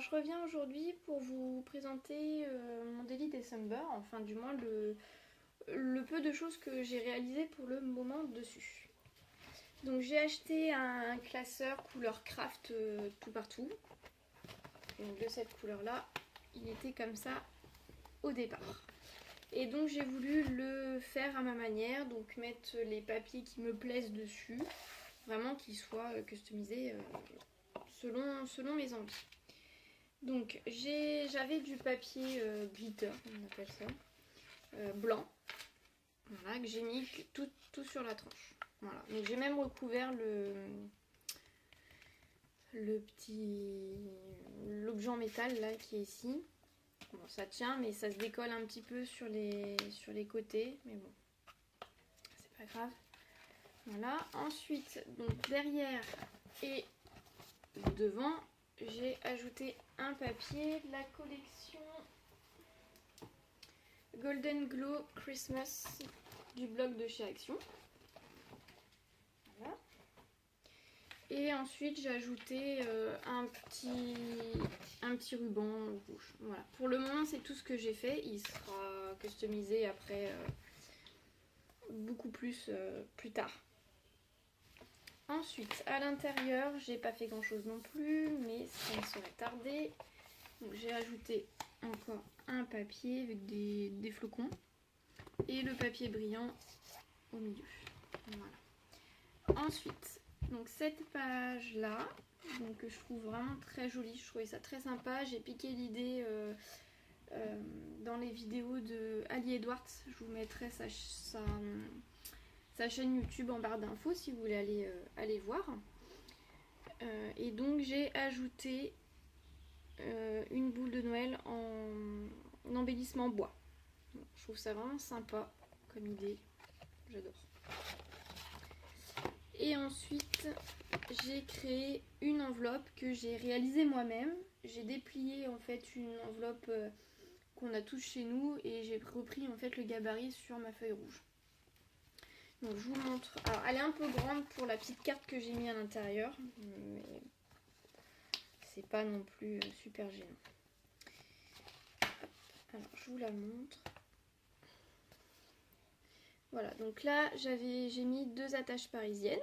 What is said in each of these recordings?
Alors je reviens aujourd'hui pour vous présenter mon Daily December, enfin du moins le peu de choses que j'ai réalisées pour le moment dessus. Donc j'ai acheté un classeur couleur craft tout partout. Donc de cette couleur là, il était comme ça au départ. Et donc j'ai voulu le faire à ma manière, donc mettre les papiers qui me plaisent dessus, vraiment qu'ils soient customisés selon mes envies. Donc j'avais du papier glitter, on appelle ça, blanc, voilà, que j'ai mis tout sur la tranche. Voilà. Donc j'ai même recouvert l'objet en métal là qui est ici. Bon, ça tient, mais ça se décolle un petit peu sur les côtés, mais bon, c'est pas grave. Voilà. Ensuite, donc derrière et devant, j'ai ajouté un papier de la collection Golden Glow Christmas du blog de chez Action. Voilà. Et ensuite j'ai ajouté un petit ruban rouge. Voilà. Pour le moment c'est tout ce que j'ai fait. Il sera customisé après beaucoup plus tard. Ensuite à l'intérieur j'ai pas fait grand chose non plus, mais ça ne saurait tarder. Donc j'ai ajouté encore un papier avec des flocons et le papier brillant au milieu. Voilà. Ensuite, donc cette page là, donc que je trouve vraiment très jolie, je trouvais ça très sympa. J'ai piqué l'idée dans les vidéos de Ali Edwards. Je vous mettrai sa chaîne YouTube en barre d'infos si vous voulez aller voir. Et donc j'ai ajouté une boule de Noël en embellissement bois. Je trouve ça vraiment sympa comme idée, j'adore. Et ensuite j'ai créé une enveloppe que j'ai réalisée moi-même. J'ai déplié en fait une enveloppe qu'on a tous chez nous et j'ai repris en fait le gabarit sur ma feuille rouge. Donc je vous montre. Alors elle est un peu grande pour la petite carte que j'ai mis à l'intérieur, mais c'est pas non plus super gênant. Alors je vous la montre. Voilà, donc là j'ai mis 2 attaches parisiennes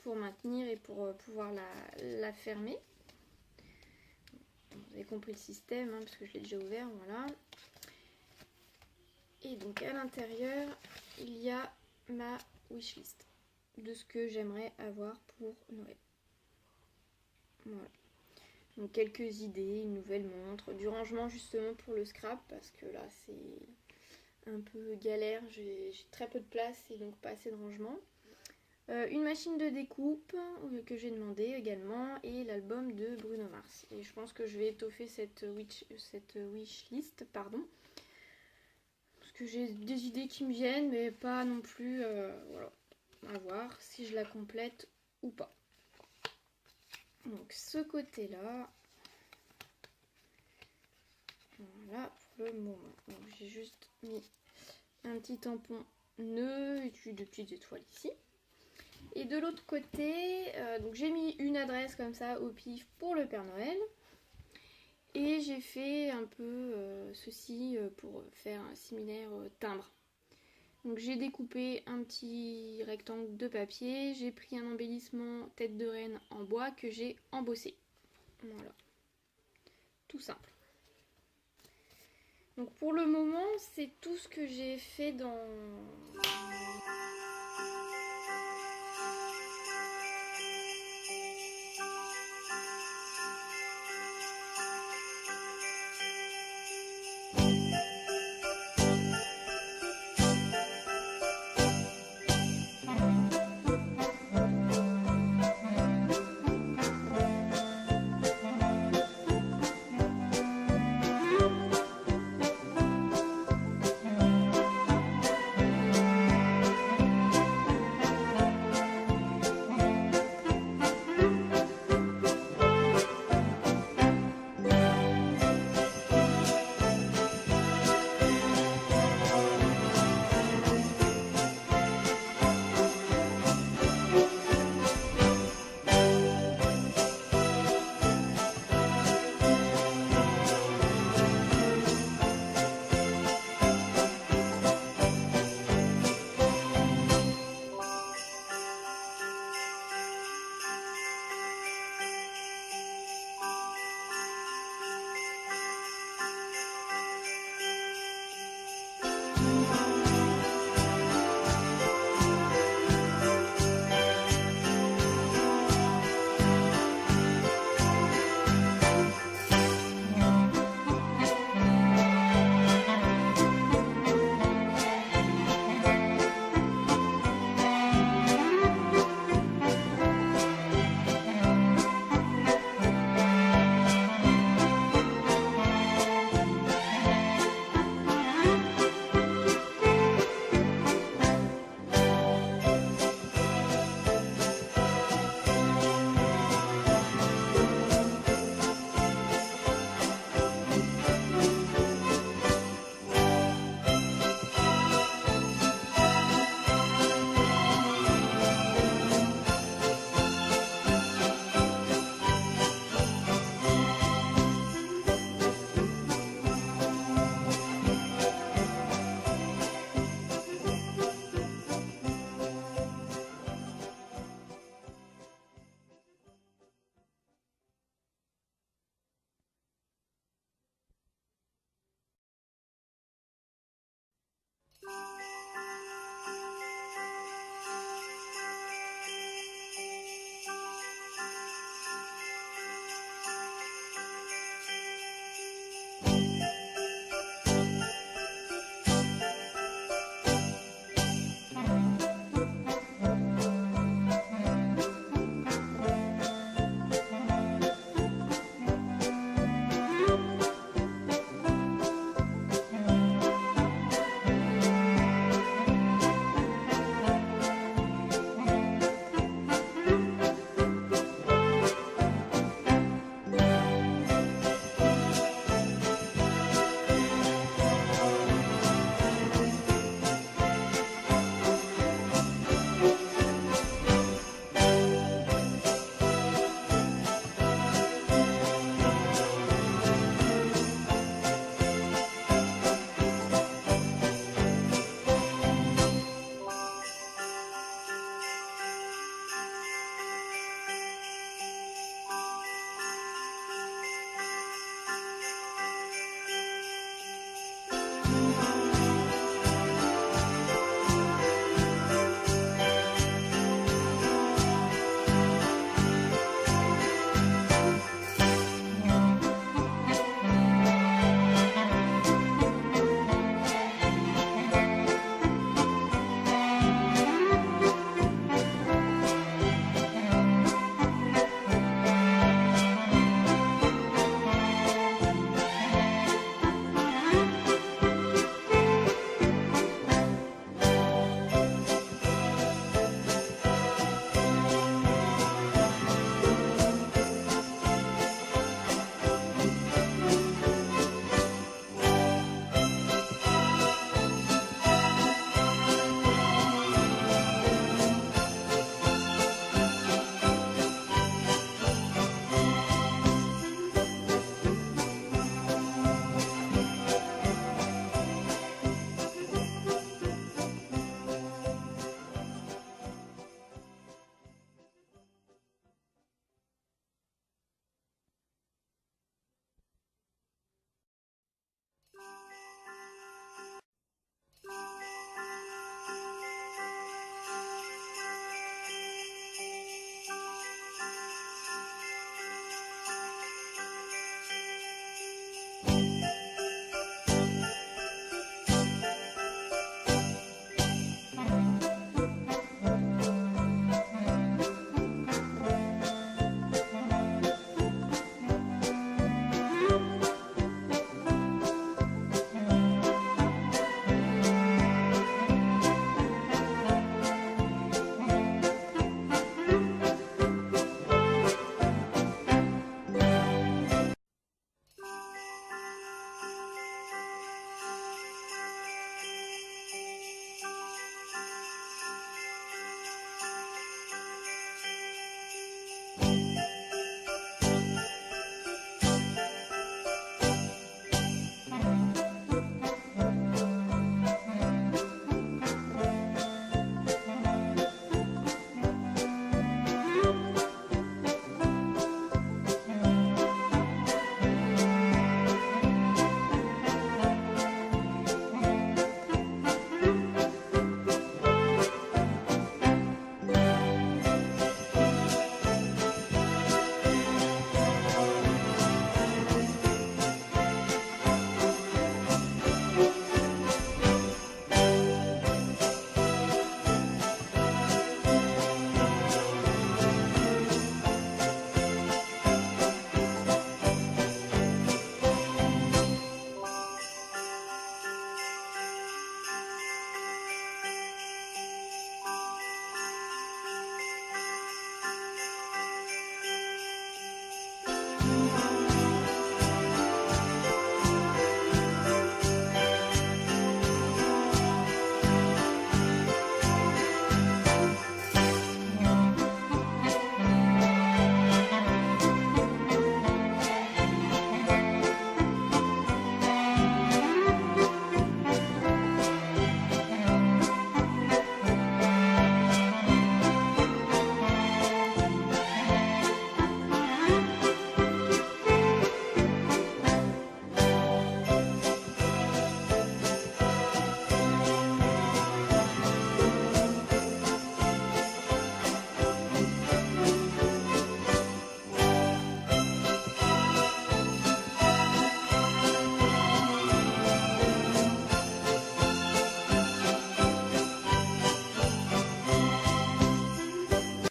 pour maintenir et pour pouvoir la fermer. Vous avez compris le système, hein, parce que je l'ai déjà ouvert, voilà. Et donc à l'intérieur, il y a ma wishlist de ce que j'aimerais avoir pour Noël. Voilà. Donc quelques idées, une nouvelle montre, du rangement justement pour le scrap, parce que là c'est un peu galère, j'ai très peu de place et donc pas assez de rangement. Une machine de découpe que j'ai demandé également et l'album de Bruno Mars. Et je pense que je vais étoffer cette wishlist, pardon. Parce que j'ai des idées qui me viennent, mais pas non plus, voilà, à voir si je la complète ou pas. Donc ce côté-là, voilà pour le moment. Donc j'ai juste mis un petit tampon nœud et de petites étoiles ici. Et de l'autre côté, donc j'ai mis une adresse comme ça au pif pour le Père Noël. Et j'ai fait un peu ceci pour faire un similaire timbre. Donc j'ai découpé un petit rectangle de papier, j'ai pris un embellissement tête de reine en bois que j'ai embossé. Voilà, tout simple. Donc pour le moment, c'est tout ce que j'ai fait dans